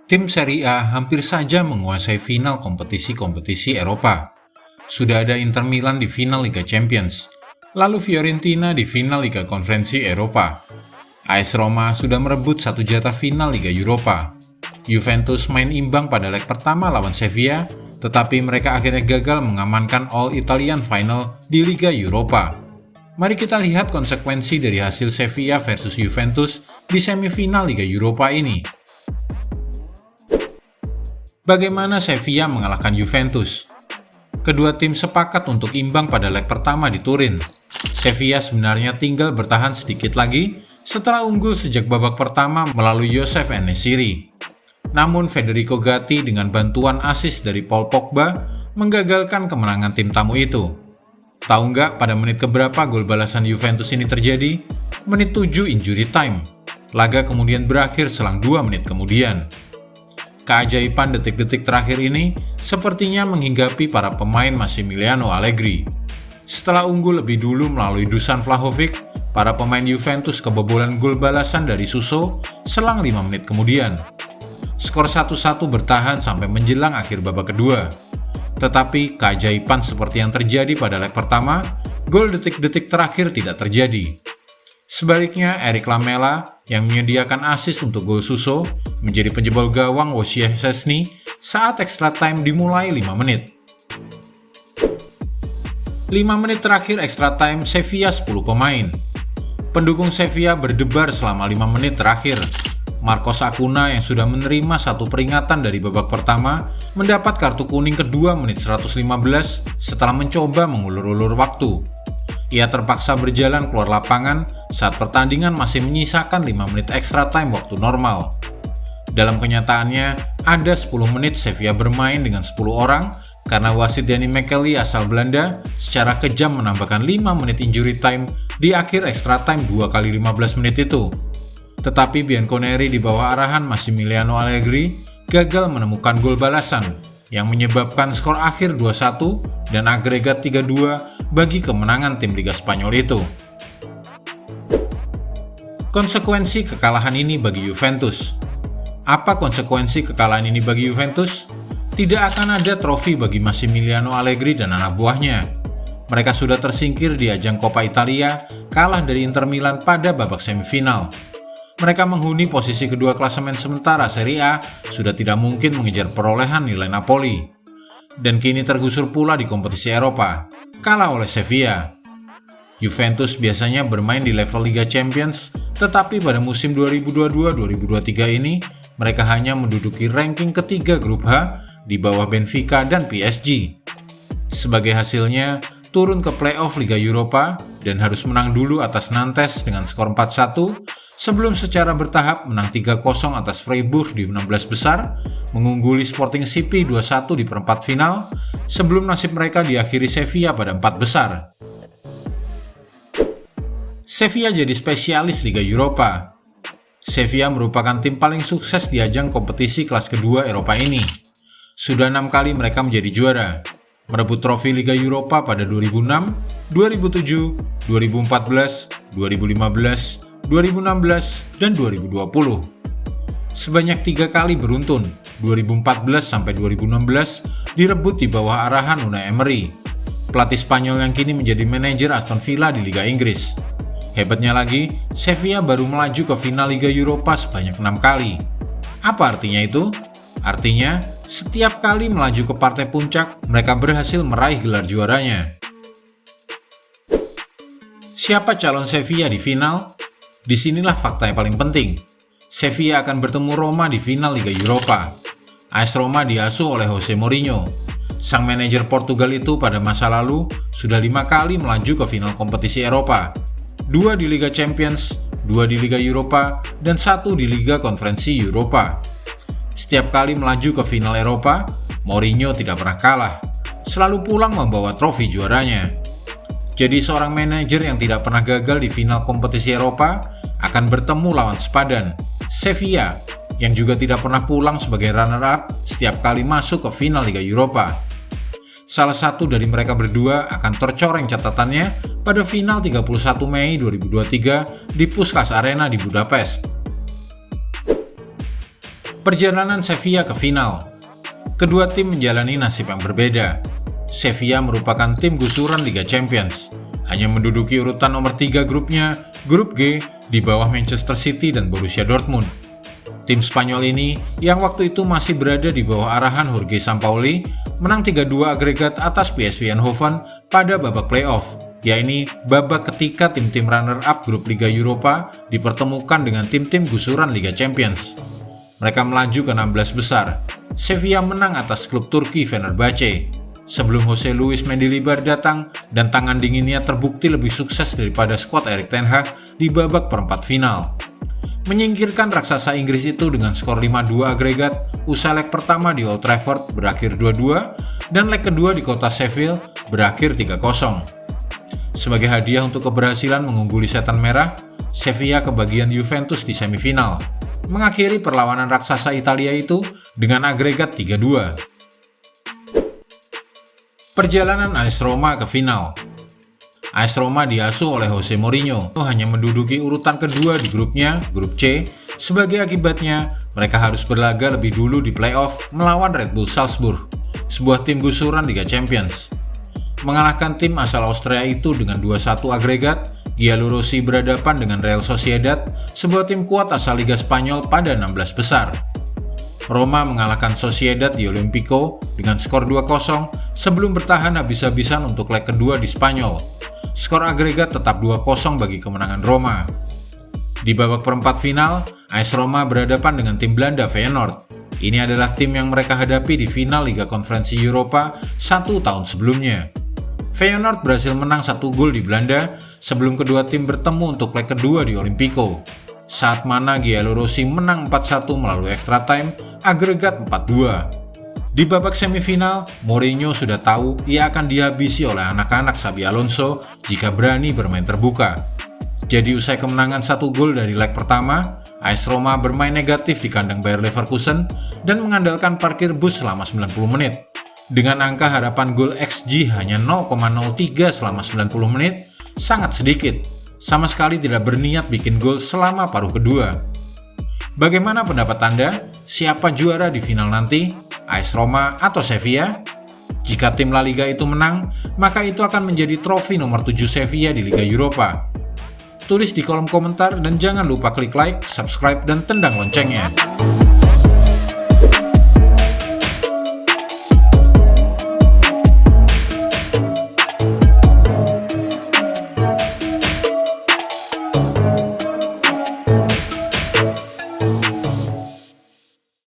Tim Serie A hampir saja menguasai final kompetisi-kompetisi Eropa. Sudah ada Inter Milan di final Liga Champions, lalu Fiorentina di final Liga Konferensi Eropa. AS Roma sudah merebut satu jatah final Liga Europa. Juventus main imbang pada leg pertama lawan Sevilla, tetapi mereka akhirnya gagal mengamankan All Italian Final di Liga Europa. Mari kita lihat konsekuensi dari hasil Sevilla versus Juventus di semifinal Liga Europa ini. Bagaimana Sevilla mengalahkan Juventus? Kedua tim sepakat untuk imbang pada leg pertama di Turin. Sevilla sebenarnya tinggal bertahan sedikit lagi setelah unggul sejak babak pertama melalui Youssef En-Nesyri. Namun Federico Gatti dengan bantuan assist dari Paul Pogba menggagalkan kemenangan tim tamu itu. Tahu nggak pada menit keberapa gol balasan Juventus ini terjadi? Menit 7 injury time. Laga kemudian berakhir selang 2 menit kemudian. Keajaiban detik-detik terakhir ini sepertinya menghinggapi para pemain Massimiliano Allegri. Setelah unggul lebih dulu melalui Dusan Vlahovic, para pemain Juventus kebobolan gol balasan dari Suso selang 5 menit kemudian. Skor 1-1 bertahan sampai menjelang akhir babak kedua. Tetapi keajaiban seperti yang terjadi pada leg pertama, gol detik-detik terakhir tidak terjadi. Sebaliknya, Eric Lamela yang menyediakan assist untuk gol Suso menjadi penjebol gawang Wojciech Szczesny saat extra time dimulai 5 menit. 5 menit terakhir extra time Sevilla 10 pemain. Pendukung Sevilla berdebar selama 5 menit terakhir. Marcos Acuna yang sudah menerima satu peringatan dari babak pertama mendapat kartu kuning kedua menit 115 setelah mencoba mengulur-ulur waktu. Ia terpaksa berjalan keluar lapangan saat pertandingan masih menyisakan 5 menit extra time waktu normal. Dalam kenyataannya, ada 10 menit Sevilla bermain dengan 10 orang karena wasit Danny McKelly asal Belanda secara kejam menambahkan 5 menit injury time di akhir extra time 2 kali 15 menit itu. Tetapi Bianconeri di bawah arahan Massimiliano Allegri gagal menemukan gol balasan yang menyebabkan skor akhir 2-1 dan agregat 3-2 bagi kemenangan tim Liga Spanyol itu. Konsekuensi kekalahan ini bagi Juventus. Apa konsekuensi kekalahan ini bagi Juventus? Tidak akan ada trofi bagi Massimiliano Allegri dan anak buahnya. Mereka sudah tersingkir di ajang Coppa Italia, kalah dari Inter Milan pada babak semifinal. Mereka menghuni posisi kedua klasemen sementara Serie A, sudah tidak mungkin mengejar perolehan nilai Napoli. Dan kini tergusur pula di kompetisi Eropa, kalah oleh Sevilla. Juventus biasanya bermain di level Liga Champions, tetapi pada musim 2022-2023 ini, mereka hanya menduduki ranking ketiga grup H di bawah Benfica dan PSG. Sebagai hasilnya, turun ke playoff Liga Europa dan harus menang dulu atas Nantes dengan skor 4-1, sebelum secara bertahap menang 3-0 atas Freiburg di 16 besar, mengungguli Sporting CP 2-1 di perempat final, sebelum nasib mereka diakhiri Sevilla pada 4 besar. Sevilla jadi spesialis Liga Europa. Sevilla merupakan tim paling sukses di ajang kompetisi kelas kedua Eropa ini. Sudah 6 kali mereka menjadi juara, merebut trofi Liga Europa pada 2006, 2007, 2014, 2015, 2016, dan 2020. Sebanyak 3 kali beruntun, 2014 sampai 2016, direbut di bawah arahan Unai Emery, pelatih Spanyol yang kini menjadi manajer Aston Villa di Liga Inggris. Hebatnya lagi, Sevilla baru melaju ke final Liga Europa sebanyak 6 kali. Apa artinya itu? Artinya, setiap kali melaju ke partai puncak, mereka berhasil meraih gelar juaranya. Siapa calon Sevilla di final? Disinilah fakta yang paling penting. Sevilla akan bertemu Roma di final Liga Europa. AS Roma diasuh oleh Jose Mourinho. Sang manajer Portugal itu pada masa lalu sudah 5 kali melaju ke final kompetisi Eropa. 2 di Liga Champions, 2 di Liga Europa, dan 1 di Liga Konferensi Eropa. Setiap kali melaju ke final Eropa, Mourinho tidak pernah kalah. Selalu pulang membawa trofi juaranya. Jadi seorang manajer yang tidak pernah gagal di final kompetisi Eropa akan bertemu lawan sepadan, Sevilla, yang juga tidak pernah pulang sebagai runner-up setiap kali masuk ke final Liga Europa. Salah satu dari mereka berdua akan tercoreng catatannya pada final 31 Mei 2023 di Puskás Arena di Budapest. Perjalanan Sevilla ke final. Kedua tim menjalani nasib yang berbeda. Sevilla merupakan tim gusuran Liga Champions, hanya menduduki urutan nomor 3 grupnya, grup G, di bawah Manchester City dan Borussia Dortmund. Tim Spanyol ini, yang waktu itu masih berada di bawah arahan Jorge Sampaoli, menang 3-2 agregat atas PSV Eindhoven pada babak playoff, yakni babak ketika tim-tim runner-up grup Liga Eropa dipertemukan dengan tim-tim gusuran Liga Champions. Mereka melaju ke 16 besar. Sevilla menang atas klub Turki Fenerbahce, sebelum Jose Luis Mendilibar datang dan tangan dinginnya terbukti lebih sukses daripada skuad Erik ten Hag di babak perempat final. Menyingkirkan raksasa Inggris itu dengan skor 5-2 agregat, usai leg pertama di Old Trafford berakhir 2-2 dan leg kedua di kota Sheffield berakhir 3-0. Sebagai hadiah untuk keberhasilan mengungguli setan merah, Sevilla kebagian Juventus di semifinal, mengakhiri perlawanan raksasa Italia itu dengan agregat 3-2. Perjalanan AS Roma ke final. AS Roma diasuh oleh Jose Mourinho hanya menduduki urutan kedua di grupnya, grup C. Sebagai akibatnya, mereka harus berlaga lebih dulu di playoff melawan Red Bull Salzburg, sebuah tim gusuran Liga Champions. Mengalahkan tim asal Austria itu dengan 2-1 agregat, Giallorossi berhadapan dengan Real Sociedad, sebuah tim kuat asal Liga Spanyol pada 16 besar. Roma mengalahkan Sociedad di Olimpico dengan skor 2-0 sebelum bertahan habis-habisan untuk leg kedua di Spanyol. Skor agregat tetap 2-0 bagi kemenangan Roma. Di babak perempat final, AS Roma berhadapan dengan tim Belanda Feyenoord. Ini adalah tim yang mereka hadapi di final Liga Konferensi Eropa 1 tahun sebelumnya. Feyenoord berhasil menang 1 gol di Belanda sebelum kedua tim bertemu untuk leg kedua di Olimpico, saat mana Giallorossi menang 4-1 melalui extra time, agregat 4-2. Di babak semifinal, Mourinho sudah tahu ia akan dihabisi oleh anak-anak Xabi Alonso jika berani bermain terbuka. Jadi usai kemenangan 1 gol dari leg pertama, AS Roma bermain negatif di kandang Bayer Leverkusen dan mengandalkan parkir bus selama 90 menit. Dengan angka harapan gol XG hanya 0,03 selama 90 menit, sangat sedikit. Sama sekali tidak berniat bikin gol selama paruh kedua. Bagaimana pendapat Anda? Siapa juara di final nanti? AS Roma atau Sevilla? Jika tim La Liga itu menang, maka itu akan menjadi trofi nomor 7 Sevilla di Liga Eropa. Tulis di kolom komentar dan jangan lupa klik like, subscribe, dan tendang loncengnya.